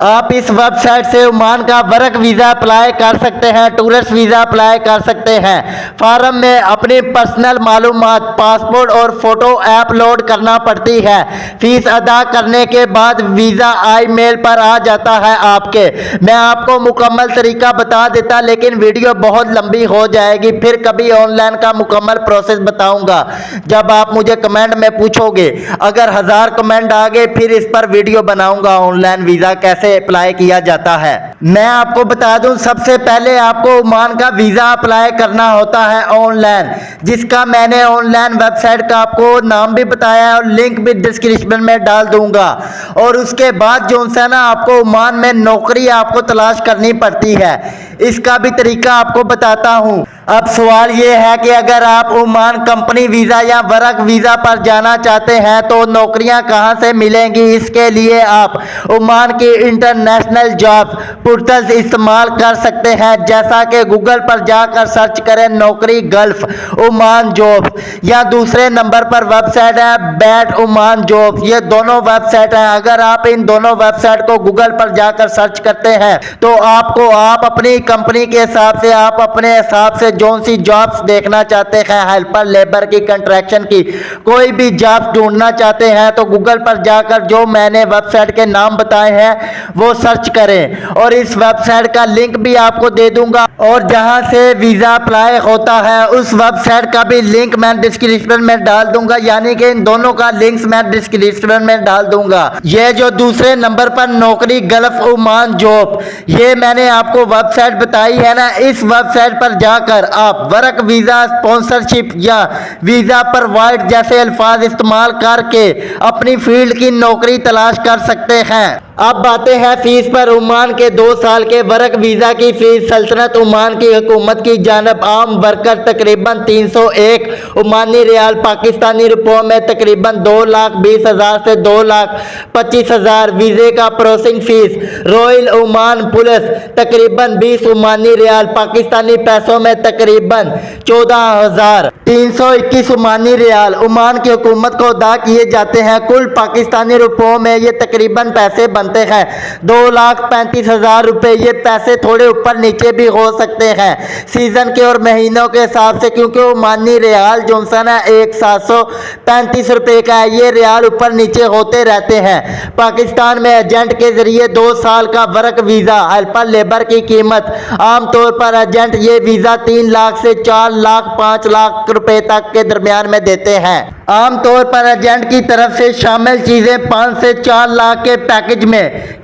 आप इस वेबसाइट से ओमान का वर्क वीज़ा अप्लाई कर सकते हैं, टूरिस्ट वीज़ा अप्लाई कर सकते हैं। फॉर्म में अपनी पर्सनल मालूमात, पासपोर्ट और फ़ोटो अपलोड करना पड़ती है। फीस अदा करने के बाद वीज़ा ईमेल पर आ जाता है आपके। मैं आपको मुकम्मल तरीका बता देता, लेकिन वीडियो बहुत लंबी हो जाएगी। फिर कभी ऑनलाइन का मुकम्मल प्रोसेस बताऊंगा जब आप मुझे कमेंट में पूछोगे। अगर 1000 कमेंट आ गए फिर इस पर वीडियो बनाऊंगा ऑनलाइन वीज़ा कैसे अप्लाई किया जाता है। मैं आपको बता दूं, सबसे पहले आपको ओमान का वीज़ा अप्लाई करना होता है ऑनलाइन, जिसका मैंने ऑनलाइन वेबसाइट का आपको नाम भी बताया है और लिंक भी डिस्क्रिप्शन में डाल दूंगा। और उसके बाद जो है ना, आपको ओमान में नौकरी आपको तलाश करनी पड़ती है, इसका भी तरीका आपको बताता हूं। अब सवाल ये है कि अगर आप ओमान कंपनी वीज़ा या वर्क वीज़ा पर जाना चाहते हैं तो नौकरियां कहां से मिलेंगी। इसके लिए आप ओमान की इंटरनेशनल जॉब पोर्टल्स इस्तेमाल कर सकते हैं, जैसा कि गूगल पर जाकर सर्च करें नौकरी गल्फ ओमान जॉब, या दूसरे नंबर पर वेबसाइट है बैट ओमान जॉब। ये दोनों वेबसाइट हैं। अगर आप इन दोनों वेबसाइट को गूगल पर जाकर सर्च करते हैं तो आपको आप अपनी कंपनी के हिसाब से, आप अपने हिसाब से जो सी जॉब्स देखना चाहते हैं, हेल्पर, लेबर की, कंट्रैक्शन की, कोई भी जॉब ढूंढना चाहते हैं तो गूगल पर जाकर जो मैंने वेबसाइट के नाम बताए हैं वो सर्च करें। और इस वेबसाइट का लिंक भी आपको दे दूंगा, और जहां से वीज़ा अप्लाई होता है उस वेबसाइट का भी लिंक मैं डिस्क्रिप्शन में डाल दूंगा, यानी कि इन दोनों का लिंक्स मैं डिस्क्रिप्शन में डाल दूंगा। ये जो दूसरे नंबर पर नौकरी गल्फ ओमान जॉब, ये मैंने आपको वेबसाइट बताई है ना, इस वेबसाइट पर जाकर आप वर्क वीज़ा, स्पॉन्सरशिप या वीज़ा प्रोवाइड जैसे अल्फाज इस्तेमाल करके अपनी फील्ड की नौकरी तलाश कर सकते हैं। अब बातें हैं फीस पर। ओमान के 2 साल के वर्क वीज़ा की फीस सल्तनत ओमान की हुकूमत की जानब आम वर्कर तकरीबन 301 ओमानी रियाल, पाकिस्तानी रुपयों में तकरीबन 2,20,000 से 2,25,000। वीज़े का processing fees royal Oman police तकरीबन 20 ओमानी रियाल, पाकिस्तानी पैसों में तकरीबन 14,321 ओमानी रियाल ओमान की हुकूमत को अदा किए जाते हैं। कुल पाकिस्तानी रुपयों में ये तकरीबन पैसे बनते हैं 2,35,000 रुपए। ये पैसे थोड़े ऊपर नीचे भी हो सकते हैं सीजन के और महीनों के हिसाब से, क्योंकि ओमानी रियाल जो है 1,735 रुपए का है। ये रियाल ऊपर नीचे होते रहते हैं। पाकिस्तान में एजेंट के जरिए 2 साल का वर्क वीज़ा हेल्पर लेबर की कीमत आमतौर पर एजेंट ये वीज़ा 3 लाख से 4 लाख 5 लाख रुपए तक के दरमियान में देते हैं। आमतौर पर एजेंट की तरफ से शामिल चीज़ें 5 से 4 लाख के पैकेज में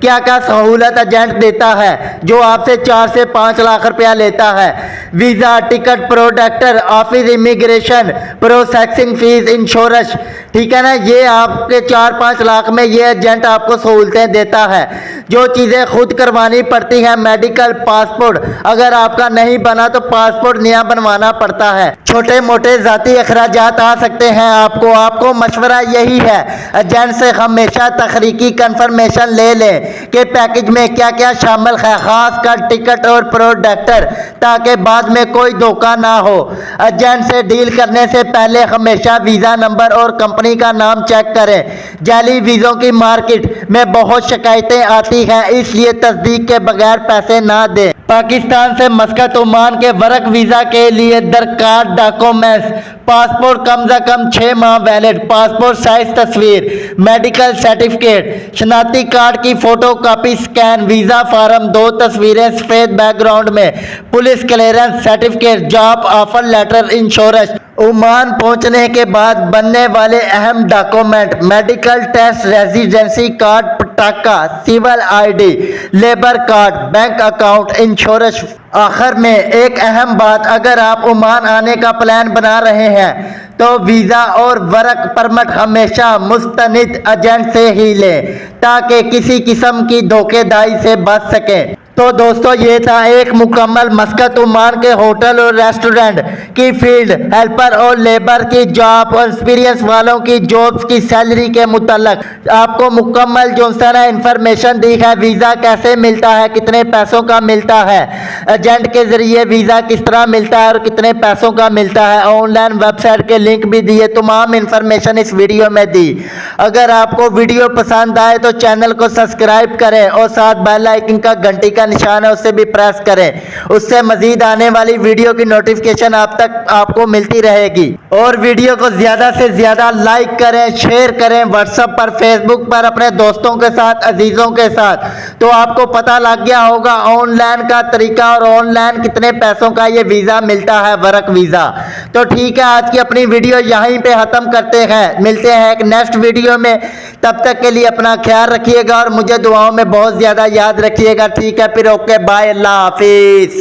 क्या क्या सहूलत एजेंट देता है, जो आपसे 4 से 5 लाख रुपया लेता है। Visa, ticket, protector, office immigration, processing fees, insurance, ठीक है ना, ये आपके 4-5 लाख में ये एजेंट आपको सहूलतें देता है। जो चीज़ें खुद करवानी पड़ती हैं, मेडिकल, पासपोर्ट, अगर आपका नहीं बना तो पासपोर्ट नया बनवाना पड़ता है। छोटे मोटे ज़ाती अखराजात आ सकते हैं आपको मशवरा यही है, एजेंट से हमेशा तहरीकी कंफर्मेशन ले लें कि पैकेज में क्या क्या शामिल है, खास कर टिकट और प्रोडक्टर, ताकि बाद में कोई धोखा ना हो। एजेंट से डील करने से पहले हमेशा वीज़ा नंबर और कंपनी का नाम चेक करें। जाली वीज़ों की मार्केट में बहुत शिकायतें आती हैं, इसलिए तस्दीक के बगैर पैसे ना दें। पाकिस्तान से मस्कत ओमान के वर्क वीज़ा के लिए दरकार डॉक्यूमेंट्स: पासपोर्ट कम से कम 6 माह वैलिड, पासपोर्ट साइज तस्वीर, मेडिकल सर्टिफिकेट, शनाख्ती कार्ड की photo copy scan, visa form, 2 तस्वीरें सफ़ेद बैकग्राउंड में, police clearance certificate, job offer letter, insurance. Oman पहुंचने के बाद बनने वाले अहम document: medical test, residency card, पटाका, civil ID, labour card, bank account, insurance. आखिर में एक अहम बात, अगर आप ओमान आने का प्लान बना रहे हैं तो वीज़ा और वर्क परमिट हमेशा मुस्तनिद एजेंट से ही लें, ताकि किसी किस्म की धोखेधड़ी से बच सकें। तो दोस्तों ये था एक मुकम्मल मस्कत ओमान के होटल और रेस्टोरेंट की फील्ड हेल्पर और लेबर की जॉब और एक्सपीरियंस वालों की जॉब्स की सैलरी के मुतल्लक आपको मुकम्मल जो है इंफॉर्मेशन दी है। वीज़ा कैसे मिलता है, कितने पैसों का मिलता है, एजेंट के ज़रिए वीज़ा किस तरह मिलता है और कितने पैसों का मिलता है, ऑनलाइन वेबसाइट के लिंक भी दिए, तमाम इंफॉर्मेशन इस वीडियो में दी। अगर आपको वीडियो पसंद आए तो चैनल को सब्सक्राइब करें और साथ बेल आइकन का घंटी का निशान है उसे भी प्रेस करें, उससे मजीद आने वाली वीडियो की नोटिफिकेशन आप तक आपको मिलती रहेगी। और वीडियो को ज़्यादा से ज़्यादा लाइक करें, शेयर करें व्हाट्सएप पर, फेसबुक पर अपने दोस्तों के साथ, अजीज़ों के साथ, तो आपको पता लग गया होगा ऑनलाइन का तरीका और ऑनलाइन कितने पैसों का ये वीज़ा मिलता है, वर्क वीज़ा। तो ठीक है, आज की अपनी वीडियो यहीं पे ख़त्म करते हैं, मिलते हैं एक नेक्स्ट वीडियो में। तब तक के लिए अपना ख्याल रखिएगा और मुझे दुआओं में बहुत ज़्यादा याद रखिएगा। ठीक है फिर, ओके बाय, अल्लाह हाफिज़।